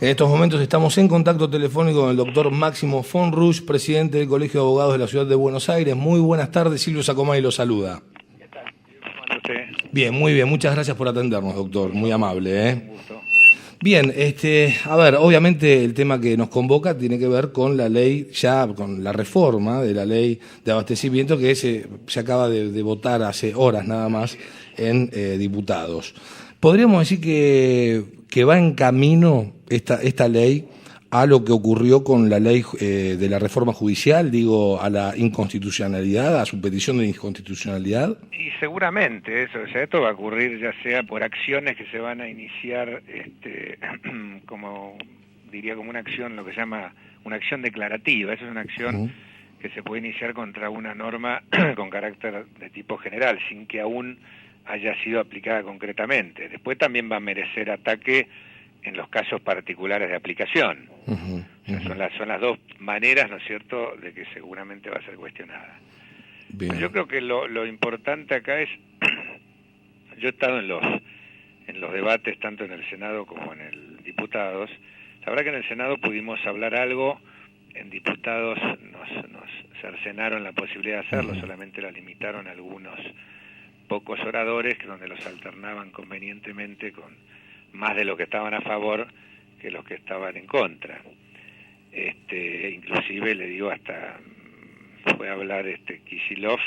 En estos momentos estamos en contacto telefónico con el doctor Máximo Fonrush, presidente del Colegio de Abogados de la Ciudad de Buenos Aires. Muy buenas tardes, Silvio Sacomay lo saluda. ¿Qué tal? ¿Cómo anda usted? Bien, muy bien. Muchas gracias por atendernos, doctor. Muy amable, Un gusto. Bien, a ver, obviamente el tema que nos convoca tiene que ver con la ley, ya con la reforma de la ley de abastecimiento que se acaba de votar hace horas nada más en diputados. ¿Podríamos decir que va en camino esta ley a lo que ocurrió con la ley de la reforma judicial, digo, a la inconstitucionalidad, a su petición de inconstitucionalidad? Y seguramente eso, o sea, esto va a ocurrir ya sea por acciones que se van a iniciar, como diría, como una acción, lo que se llama una acción declarativa. Esa es una acción que se puede iniciar contra una norma con carácter de tipo general, sin que aún haya sido aplicada concretamente. Después también va a merecer ataque en los casos particulares de aplicación. O sea, son las dos maneras, ¿no es cierto?, de que seguramente va a ser cuestionada. Bien. Yo creo que lo importante acá es, yo he estado en los debates tanto en el Senado como en el Diputados. La verdad que en el Senado pudimos hablar algo, en Diputados nos cercenaron la posibilidad de hacerlo, solamente la limitaron a algunos pocos oradores, donde los alternaban convenientemente con más de los que estaban a favor que los que estaban en contra. Inclusive le digo, hasta fue a hablar Kicillof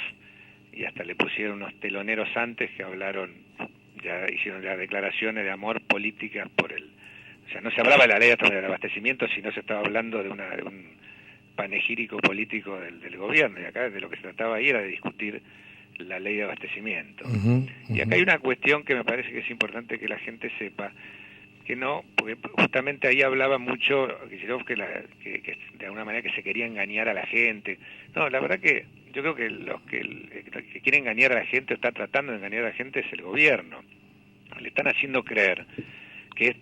y hasta le pusieron unos teloneros antes que hablaron, ya hicieron ya declaraciones de amor políticas por o sea, no se hablaba de la ley del abastecimiento, sino se estaba hablando de un panegírico político del gobierno, y acá de lo que se trataba ahí era de discutir la ley de abastecimiento. Y acá hay una cuestión que me parece que es importante que la gente sepa, que no, porque justamente ahí hablaba mucho Kicillof que de alguna manera que se quería engañar a la gente. No, la verdad que yo creo que los que quiere engañar a la gente o está tratando de engañar a la gente es el gobierno. Le están haciendo creer que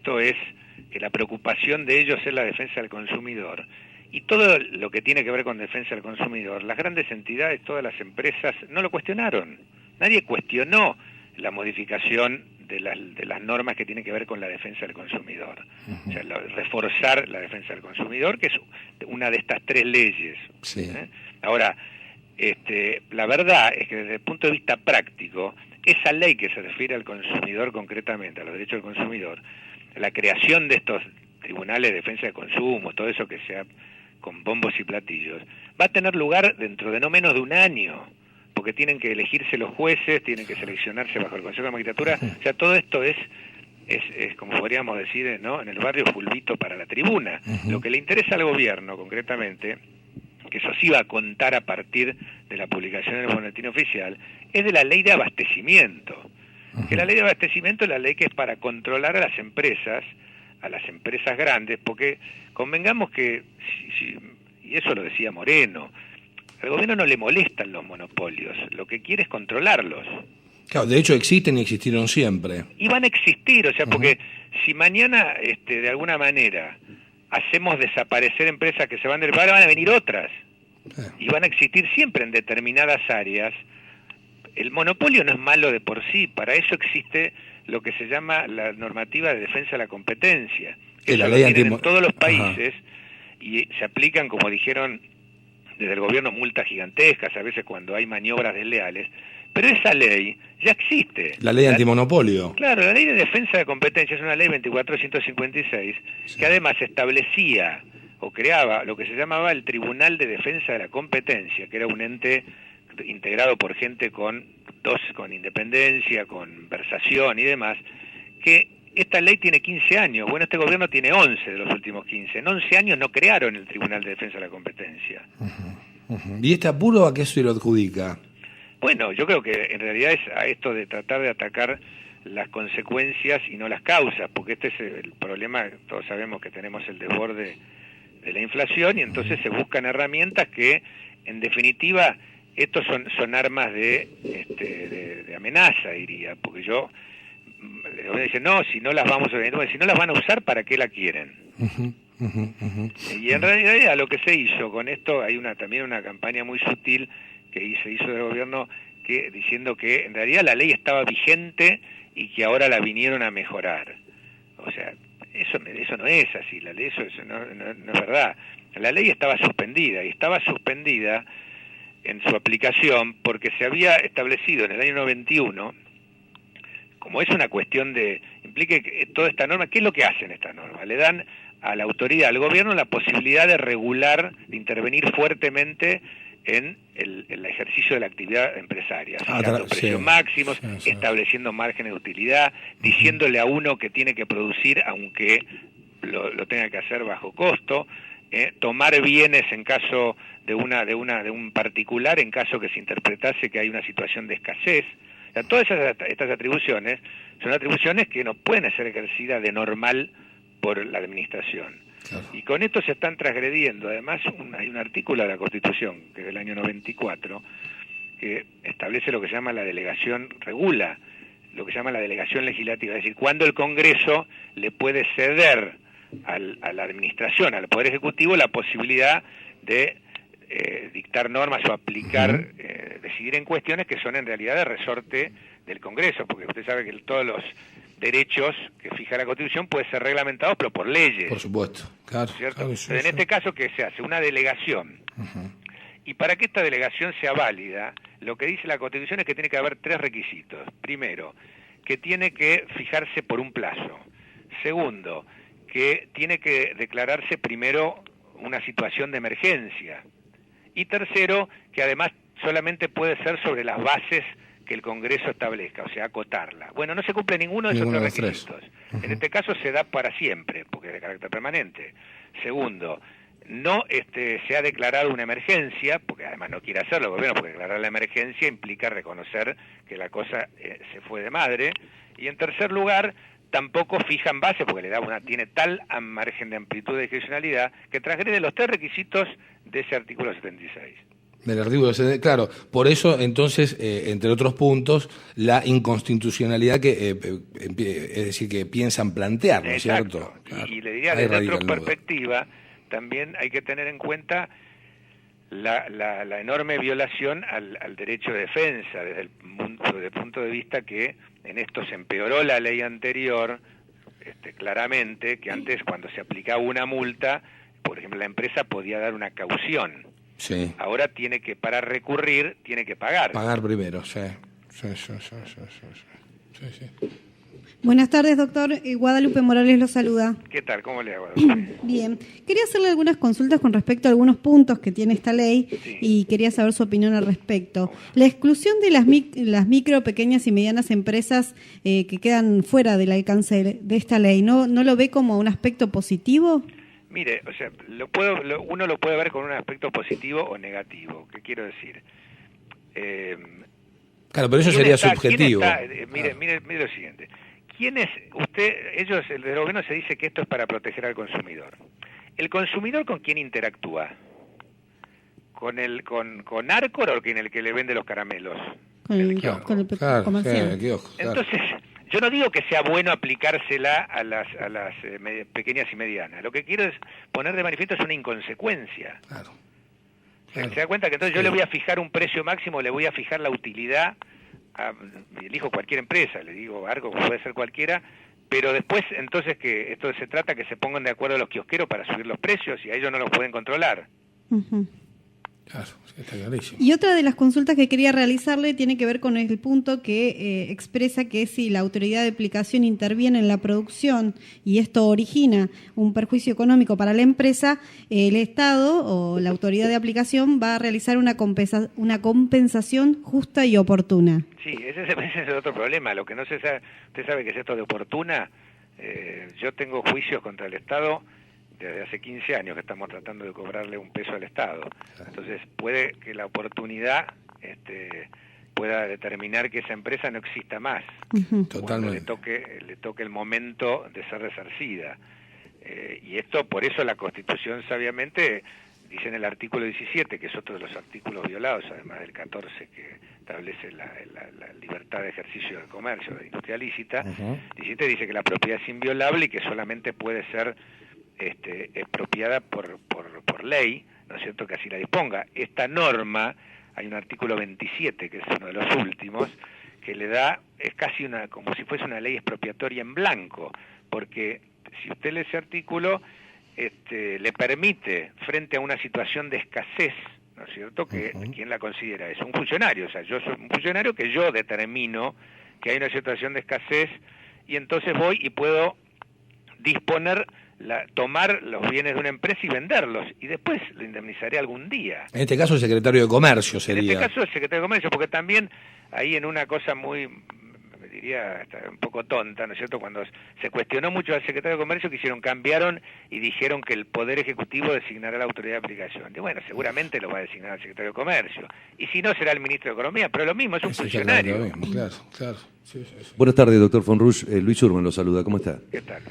que la preocupación de ellos es la defensa del consumidor. Y todo lo que tiene que ver con defensa del consumidor, las grandes entidades, todas las empresas, no lo cuestionaron. Nadie cuestionó la modificación de las normas que tienen que ver con la defensa del consumidor. O sea, reforzar la defensa del consumidor, que es una de estas tres leyes. Sí. Ahora, la verdad es que desde el punto de vista práctico, esa ley que se refiere al consumidor concretamente, a los derechos del consumidor, la creación de estos tribunales de defensa de consumo, todo eso que sea con bombos y platillos, va a tener lugar dentro de no menos de un año, porque tienen que elegirse los jueces, tienen que seleccionarse bajo el Consejo de Magistratura. O sea, todo esto es como podríamos decir, ¿no?, en el barrio fulbito para la tribuna. Lo que le interesa al gobierno concretamente, que eso sí va a contar a partir de la publicación en el boletín oficial, es de la ley de abastecimiento. Que la ley de abastecimiento es la ley que es para controlar a las empresas grandes, porque convengamos que, y eso lo decía Moreno, al gobierno no le molestan los monopolios, lo que quiere es controlarlos. Claro, de hecho existen y existieron siempre. Y van a existir, o sea, porque si mañana, de alguna manera, hacemos desaparecer empresas que se van del país, van a venir otras. Y van a existir siempre en determinadas áreas. El monopolio no es malo de por sí, para eso existe lo que se llama la normativa de defensa de la competencia. Eso lo tienen en todos los países y se aplican, como dijeron desde el gobierno, multas gigantescas, a veces cuando hay maniobras desleales, pero esa ley ya existe. La ley antimonopolio. Claro, la ley de defensa de competencia es una ley 24.156, que además establecía o creaba lo que se llamaba el Tribunal de Defensa de la Competencia, que era un ente integrado por gente con independencia, con versación y demás, que esta ley tiene 15 años. Bueno, este gobierno tiene 11 de los últimos 15. En 11 años no crearon el Tribunal de Defensa de la Competencia. ¿Y este apuro a qué se lo adjudica? Bueno, yo creo que en realidad es a esto de tratar de atacar las consecuencias y no las causas, porque este es el problema. Todos sabemos que tenemos el desborde de la inflación y entonces se buscan herramientas que, en definitiva, estos son armas de amenaza, diría, porque dicen, no, si no las vamos a si no las van a usar, ¿para qué la quieren? Y en realidad a lo que se hizo con esto, hay también una campaña muy sutil que se hizo del gobierno diciendo que en realidad la ley estaba vigente y que ahora la vinieron a mejorar. O sea, Eso no es así, la ley, eso no es verdad. La ley estaba suspendida, y estaba suspendida en su aplicación porque se había establecido en el año 91, como es una cuestión de, implique que toda esta norma, ¿qué es lo que hacen estas normas? Le dan a la autoridad, al gobierno, la posibilidad de regular, de intervenir fuertemente en el ejercicio de la actividad empresaria, fijando precios máximos, estableciendo márgenes de utilidad, diciéndole a uno que tiene que producir aunque lo tenga que hacer bajo costo, tomar bienes en caso de un particular, en caso que se interpretase que hay una situación de escasez. O sea, todas estas atribuciones son atribuciones que no pueden ser ejercidas de normal por la administración. Claro. Y con esto se están transgrediendo. Además, hay un artículo de la Constitución, que es del año 94, que establece lo que se llama la delegación, regula lo que se llama la delegación legislativa, es decir, cuando el Congreso le puede ceder a la administración, al Poder Ejecutivo, la posibilidad de dictar normas o aplicar, decidir en cuestiones que son en realidad de resorte del Congreso, porque usted sabe que todos los derechos que fija la Constitución pueden ser reglamentados, pero por leyes. Por supuesto, claro. ¿Cierto? Claro, Entonces, en este caso, ¿qué se hace? Una delegación. Y para que esta delegación sea válida, lo que dice la Constitución es que tiene que haber 3 requisitos. Primero, que tiene que fijarse por un plazo. Segundo, que tiene que declararse primero una situación de emergencia. Y tercero, que además solamente puede ser sobre las bases que el Congreso establezca, o sea, acotarla. Bueno, no se cumple ninguno de esos 3 requisitos. En este caso se da para siempre, porque es de carácter permanente. Segundo, no se ha declarado una emergencia, porque además no quiere hacerlo el gobierno, porque declarar la emergencia implica reconocer que la cosa se fue de madre. Y en tercer lugar, tampoco fijan base, porque tiene tal margen de amplitud de discrecionalidad, que transgrede los 3 requisitos de ese artículo 76. Del artículo 76, claro. Por eso, entonces, entre otros puntos, la inconstitucionalidad que, es decir, que piensan plantear, ¿no es cierto? Claro. Y le diría, desde otra perspectiva, también hay que tener en cuenta la enorme violación al derecho de defensa, desde el punto de vista que en esto se empeoró la ley anterior, claramente, que antes cuando se aplicaba una multa, por ejemplo, la empresa podía dar una caución. Sí. Ahora tiene que, para recurrir, tiene que pagar. Pagar primero, sí. Buenas tardes, doctor. Guadalupe Morales lo saluda. ¿Qué tal? ¿Cómo le hago? Bien. Quería hacerle algunas consultas con respecto a algunos puntos que tiene esta ley, sí, y quería saber su opinión al respecto. La exclusión de las micro, pequeñas y medianas empresas que quedan fuera del alcance de esta ley, ¿no lo ve como un aspecto positivo? Mire, o sea, uno lo puede ver con un aspecto positivo o negativo. ¿Qué quiero decir? Claro, pero eso sería subjetivo. Mire lo siguiente. ¿Quién es el gobierno se dice que esto es para proteger al consumidor? ¿El consumidor con quién interactúa? ¿Con Arcor o con el que le vende los caramelos? Con el comercial. El kiosco, claro. Entonces, yo no digo que sea bueno aplicársela a las pequeñas y medianas. Lo que quiero es poner de manifiesto es una inconsecuencia. Claro. ¿Se da cuenta que entonces yo le voy a fijar un precio máximo, le voy a fijar la utilidad? Elijo cualquier empresa, le digo Arco, puede ser cualquiera, pero después entonces que esto se trata que se pongan de acuerdo los kiosqueros para subir los precios y a ellos no los pueden controlar. Claro, está clarísimo. Y otra de las consultas que quería realizarle tiene que ver con el punto que expresa que si la autoridad de aplicación interviene en la producción y esto origina un perjuicio económico para la empresa, el Estado o la autoridad de aplicación va a realizar una compensación justa y oportuna. Sí, ese es otro problema. Lo que no se sabe, usted sabe que es esto de oportuna. Yo tengo juicios contra el Estado desde hace 15 años que estamos tratando de cobrarle un peso al Estado. Entonces puede que la oportunidad pueda determinar que esa empresa no exista más. Totalmente. Le toque el momento de ser resarcida. Y esto, por eso la Constitución sabiamente dice en el artículo 17, que es otro de los artículos violados, además del 14 que establece la libertad de ejercicio del comercio, de industria lícita, 17 dice que la propiedad es inviolable y que solamente puede ser expropiada por ley, ¿no es cierto?, que así la disponga. Esta norma, hay un artículo 27, que es uno de los últimos, que le da, es casi como si fuese una ley expropiatoria en blanco, porque si usted lee ese artículo, le permite, frente a una situación de escasez, ¿no es cierto?, que quien la considera es un funcionario, o sea, yo soy un funcionario que yo determino que hay una situación de escasez y entonces voy y puedo disponer, tomar los bienes de una empresa y venderlos, y después lo indemnizaré algún día. En este caso el secretario de Comercio sería. En este caso el secretario de Comercio, porque también ahí en una cosa muy, me diría, hasta un poco tonta, ¿no es cierto?, cuando se cuestionó mucho al secretario de Comercio, cambiaron y dijeron que el Poder Ejecutivo designará la autoridad de aplicación. Y bueno, seguramente lo va a designar el secretario de Comercio, y si no será el ministro de Economía, pero lo mismo, es un funcionario. Lo mismo, claro. Sí. Buenas tardes, doctor von Rusch. Luis Urban lo saluda. ¿Cómo está? ¿Qué tal?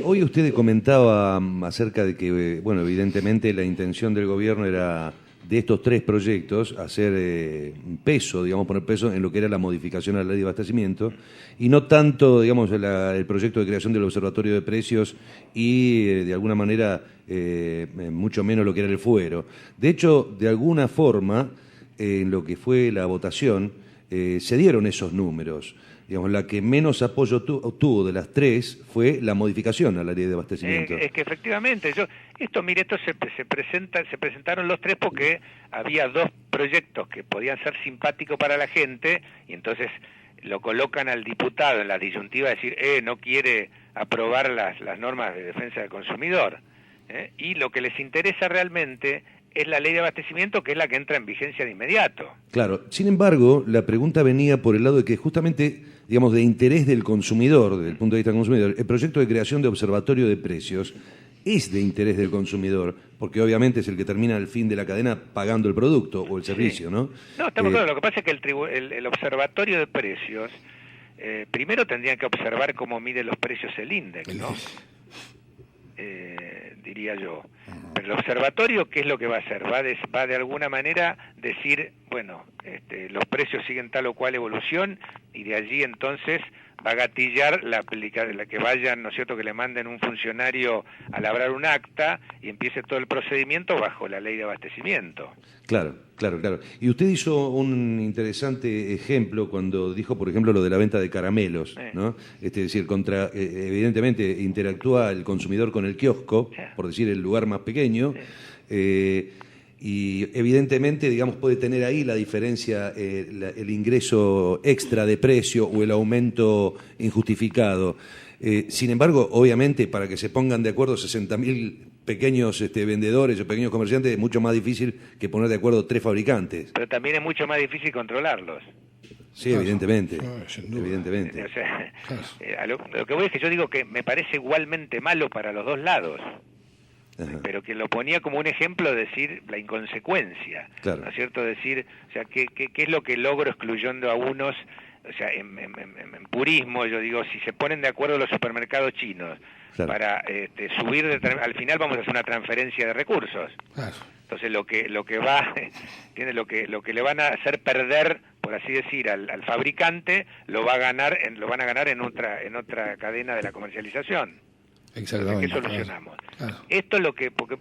Hoy usted comentaba acerca de que, bueno, evidentemente la intención del gobierno era, de estos 3 proyectos, hacer peso, digamos, poner peso en lo que era la modificación a la ley de abastecimiento, y no tanto, digamos, el proyecto de creación del Observatorio de Precios y, de alguna manera, mucho menos lo que era el fuero. De hecho, de alguna forma, en lo que fue la votación, se dieron esos números. Digamos, la que menos apoyo tuvo de las 3 fue la modificación a la ley de abastecimiento. Es que efectivamente, esto se presentaron los 3 porque había 2 proyectos que podían ser simpáticos para la gente, y entonces lo colocan al diputado en la disyuntiva de decir, no quiere aprobar las normas de defensa del consumidor. Y lo que les interesa realmente es la ley de abastecimiento, que es la que entra en vigencia de inmediato. Claro, sin embargo, la pregunta venía por el lado de que justamente, digamos, de interés del consumidor, desde el punto de vista del consumidor, el proyecto de creación de observatorio de precios es de interés del consumidor, porque obviamente es el que termina al fin de la cadena pagando el producto o el servicio, ¿no? No, estamos claros. Lo que pasa es que el observatorio de precios, primero tendrían que observar cómo mide los precios el INDEC, ¿no? Diría yo. Pero el observatorio, ¿qué es lo que va a hacer? Va de alguna manera decir, bueno, los precios siguen tal o cual evolución, y de allí entonces va a gatillar la que vayan, ¿no es cierto?, que le manden un funcionario a labrar un acta y empiece todo el procedimiento bajo la ley de abastecimiento. Claro. Y usted hizo un interesante ejemplo cuando dijo, por ejemplo, lo de la venta de caramelos, ¿no? Es decir, evidentemente interactúa el consumidor con el kiosco, por decir el lugar más pequeño, y evidentemente, digamos, puede tener ahí la diferencia, el ingreso extra de precio o el aumento injustificado. Sin embargo, obviamente, para que se pongan de acuerdo 60.000 pequeños vendedores o pequeños comerciantes, es mucho más difícil que poner de acuerdo 3 fabricantes. Pero también es mucho más difícil controlarlos. Sí, evidentemente. Evidentemente. O sea, lo que voy es que yo digo que me parece igualmente malo para los dos lados. Ajá. Pero que lo ponía como un ejemplo, decir la inconsecuencia, claro. ¿No es cierto? Decir, o sea, ¿qué es lo que logro excluyendo a unos? O sea, en purismo, yo digo, si se ponen de acuerdo los supermercados chinos, claro, para subir, al final vamos a hacer una transferencia de recursos. Claro. Entonces lo que va, tiene lo que le van a hacer perder, por así decir, al fabricante, lo van a ganar en otra cadena de la comercialización. Exactamente. ¿Qué solucionamos? Claro. Esto es lo que, porque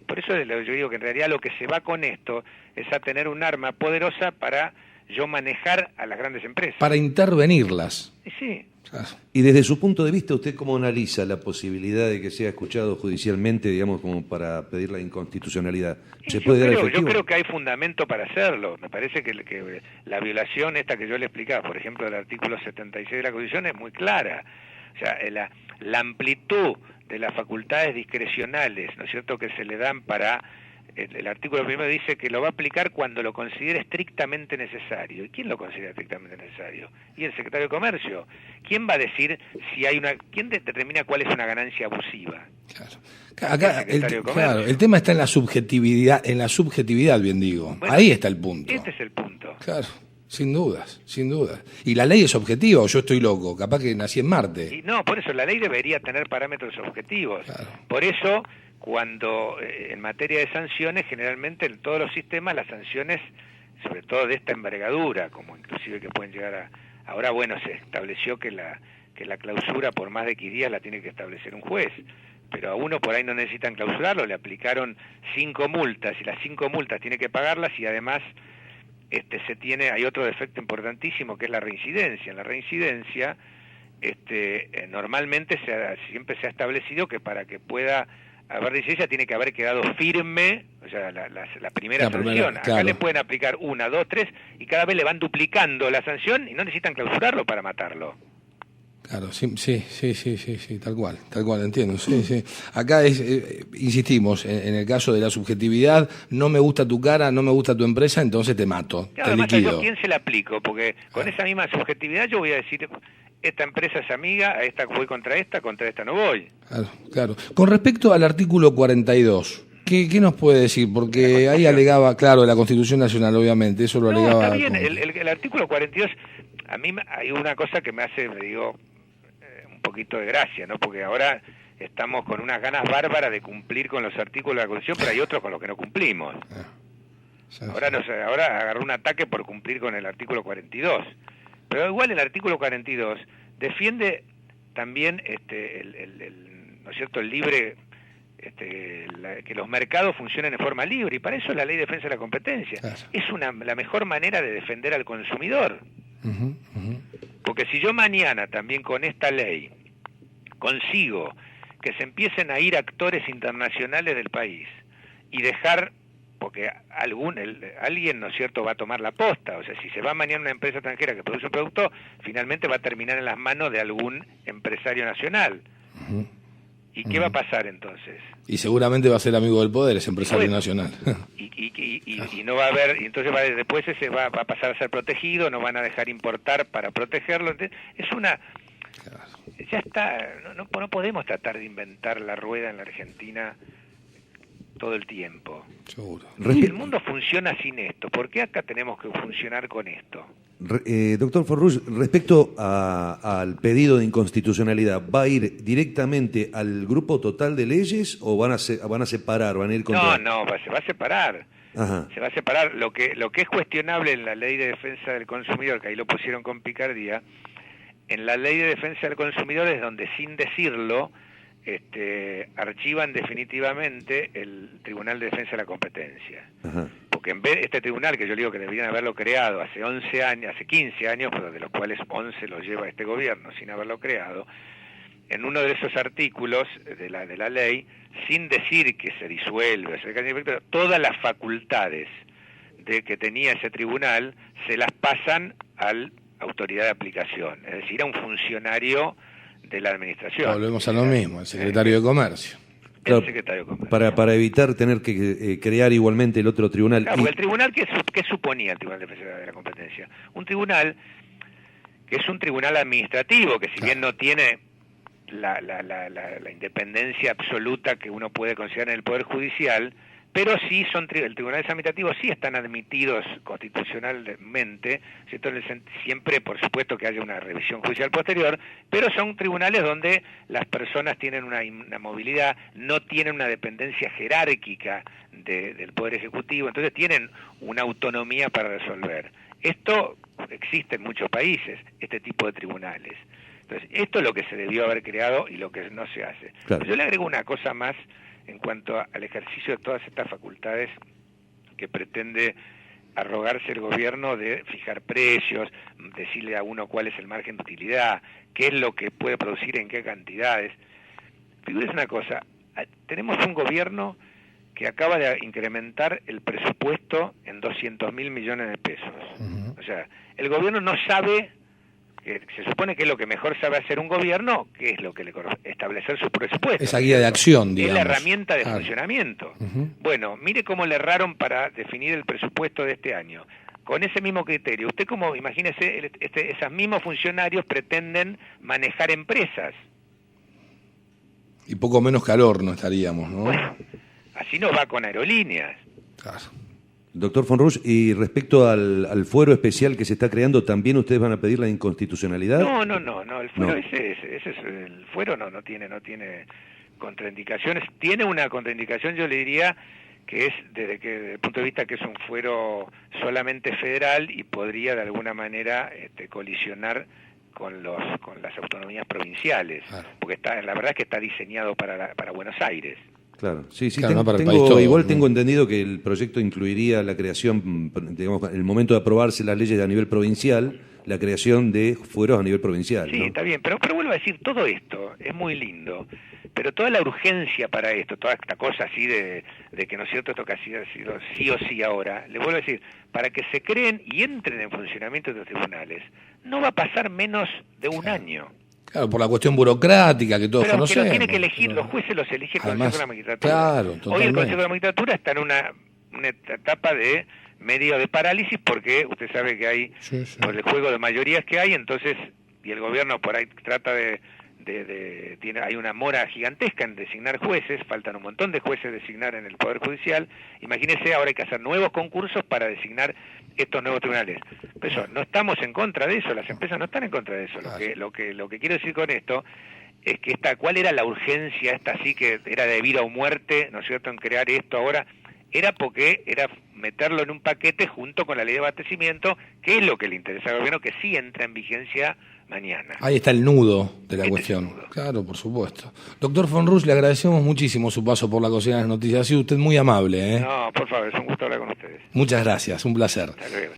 por eso yo digo que en realidad lo que se va con esto es a tener un arma poderosa para yo manejar a las grandes empresas. Para intervenirlas. Sí. Claro. Y desde su punto de vista, ¿usted cómo analiza la posibilidad de que sea escuchado judicialmente, digamos, como para pedir la inconstitucionalidad? ¿Se puede dar efectivo? Yo creo que hay fundamento para hacerlo. Me parece que la violación esta que yo le explicaba, por ejemplo, del artículo 76 de la Constitución, es muy clara. O sea, la amplitud de las facultades discrecionales, ¿no es cierto?, que se le dan para... El artículo primero dice que lo va a aplicar cuando lo considere estrictamente necesario. ¿Y quién lo considera estrictamente necesario? Y el secretario de Comercio. ¿Quién va a decir si hay quién determina cuál es una ganancia abusiva? Claro. Acá el tema está en la subjetividad, bien digo. Bueno, ahí está el punto. Este es el punto. Claro. Sin dudas. Y la ley es objetiva, o yo estoy loco, capaz que nací en Marte. Y no, por eso la ley debería tener parámetros objetivos. Claro. Por eso, cuando en materia de sanciones, generalmente en todos los sistemas las sanciones, sobre todo de esta envergadura, como inclusive que pueden llegar a... Ahora, bueno, se estableció que la clausura por más de X días la tiene que establecer un juez, pero a uno por ahí no necesitan clausurarlo, le aplicaron 5 multas, y las 5 multas tiene que pagarlas, y además... hay otro defecto importantísimo que es la reincidencia. En la reincidencia, normalmente siempre se ha establecido que para que pueda haber licencia tiene que haber quedado firme, o sea, la primera sanción. Acá claro. le pueden aplicar 1, 2, 3 y cada vez le van duplicando la sanción y no necesitan clausurarlo para matarlo. Claro, sí, tal cual, entiendo, sí. Acá insistimos, en el caso de la subjetividad, no me gusta tu cara, no me gusta tu empresa, entonces te mato, Claro, te además, liquido. ¿a quién se la aplico? Porque con esa misma subjetividad yo voy a decir, esta empresa es amiga, a esta voy contra esta no voy. Claro. Con respecto al artículo 42, ¿qué nos puede decir? Porque ahí alegaba, claro, la Constitución Nacional, obviamente, eso lo alegaba. Está bien, el artículo 42, a mí hay una cosa que me hace, un poquito de gracia, ¿no? Porque ahora estamos con unas ganas bárbaras de cumplir con los artículos de la Constitución, pero hay otros con los que no cumplimos. Ahora agarró un ataque por cumplir con el artículo 42. Pero igual el artículo 42 defiende también ¿no es cierto?, el libre, que los mercados funcionen de forma libre, y para eso la Ley de Defensa de la Competencia. Claro. Es la mejor manera de defender al consumidor. Porque si yo mañana también con esta ley consigo que se empiecen a ir actores internacionales del país y dejar, porque alguien, ¿no es cierto?, va a tomar la posta, o sea, si se va mañana una empresa extranjera que produce un producto, finalmente va a terminar en las manos de algún empresario nacional. ¿Y qué va a pasar entonces? Y seguramente va a ser amigo del poder, ese empresario nacional. Y no va a haber, y entonces después ese va a pasar a ser protegido, no van a dejar importar para protegerlo. Entonces, ya está, no podemos tratar de inventar la rueda en la Argentina todo el tiempo. Seguro. Si el mundo funciona sin esto, ¿por qué acá tenemos que funcionar con esto? Doctor Forrush, respecto al pedido de inconstitucionalidad, ¿va a ir directamente al grupo total de leyes o van a separar, van a ir contra...? No, se va a separar. Ajá. Se va a separar. Lo que es cuestionable en la Ley de Defensa del Consumidor, que ahí lo pusieron con picardía, en la Ley de Defensa del Consumidor es donde, sin decirlo, archivan definitivamente el Tribunal de Defensa de la Competencia. Ajá. Porque en vez de este tribunal, que yo digo que deberían haberlo creado hace 11 años, hace 15 años, pero de los cuales 11 los lleva este gobierno sin haberlo creado, en uno de esos artículos de la ley, sin decir que se disuelve, todas las facultades que tenía ese tribunal se las pasan a la autoridad de aplicación, es decir, a un funcionario de la administración. Volvemos a lo mismo, el secretario de Comercio. Claro, El secretario de Comercio. para evitar tener que crear igualmente el otro tribunal. Claro, porque el tribunal, ¿qué suponía el Tribunal de Defensa de la Competencia? Un tribunal que es un tribunal administrativo, que si bien no tiene la independencia absoluta que uno puede considerar en el Poder Judicial, pero sí el tribunales administrativos sí están admitidos constitucionalmente, ¿cierto? Siempre, por supuesto, que haya una revisión judicial posterior, pero son tribunales donde las personas tienen una movilidad, no tienen una dependencia jerárquica del Poder Ejecutivo, entonces tienen una autonomía para resolver. Esto existe en muchos países, este tipo de tribunales. Entonces, esto es lo que se debió haber creado y lo que no se hace. Claro. Yo le agrego una cosa más en cuanto al ejercicio de todas estas facultades que pretende arrogarse el gobierno de fijar precios, decirle a uno cuál es el margen de utilidad, qué es lo que puede producir en qué cantidades. Figúrese una cosa, tenemos un gobierno que acaba de incrementar el presupuesto en 200.000 millones de pesos. O sea, el gobierno no sabe, que se supone que es lo que mejor sabe hacer un gobierno, que es lo que le corresponde, establecer su presupuesto. Esa guía de acción, digamos. Es la herramienta de funcionamiento. Bueno, mire cómo le erraron para definir el presupuesto de este año. Con ese mismo criterio, usted como, imagínese, esos mismos funcionarios pretenden manejar empresas. Y poco menos calor no estaríamos, ¿no? Bueno, así no va con aerolíneas. Claro. Doctor Forrush, y respecto al fuero especial que se está creando, ¿también ustedes van a pedir la inconstitucionalidad? No, el fuero No. ese es el fuero no tiene contraindicaciones. Tiene una contraindicación, yo le diría, que es desde el punto de vista que es un fuero solamente federal y podría de alguna manera colisionar con las autonomías provinciales, Claro. porque la verdad es que está diseñado para Buenos Aires. Claro, sí, Claro, no para el país todo, igual ¿no? tengo entendido que el proyecto incluiría la creación, digamos, en el momento de aprobarse las leyes a nivel provincial, la creación de fueros a nivel provincial. Sí, ¿no? está bien, pero vuelvo a decir, todo esto es muy lindo, pero toda la urgencia para esto, toda esta cosa así de que, ¿no es cierto?, esto casi ha sido sí o sí ahora, le vuelvo a decir, para que se creen y entren en funcionamiento de los tribunales, no va a pasar menos de un año. Claro, por la cuestión burocrática que todos Pero conocemos. que lo tiene que elegir, pero... los jueces los elige el Además, Consejo de la Magistratura. claro, Hoy el totalmente. Consejo de la Magistratura está en una etapa de medio de parálisis porque usted sabe que hay, Sí. por el juego de mayorías que hay, entonces, y el gobierno por ahí trata hay una mora gigantesca en designar jueces, faltan un montón de jueces designar en el Poder Judicial. Imagínese, ahora hay que hacer nuevos concursos para designar estos nuevos tribunales. Pero eso, no estamos en contra de eso, las empresas no están en contra de eso. Lo que quiero decir con esto es que ¿cuál era la urgencia esta así que era de vida o muerte, ¿no es cierto?, en crear esto ahora? Era porque era meterlo en un paquete junto con la ley de abastecimiento, que es lo que le interesa al gobierno, que sí entra en vigencia mañana. Ahí está el nudo de la Este cuestión. es el nudo. Claro, por supuesto. Doctor von Rusch, le agradecemos muchísimo su paso por la Cocina de las Noticias. Ha sido usted muy amable. No, por favor, es un gusto hablar con ustedes. Muchas gracias, un placer. Hasta luego.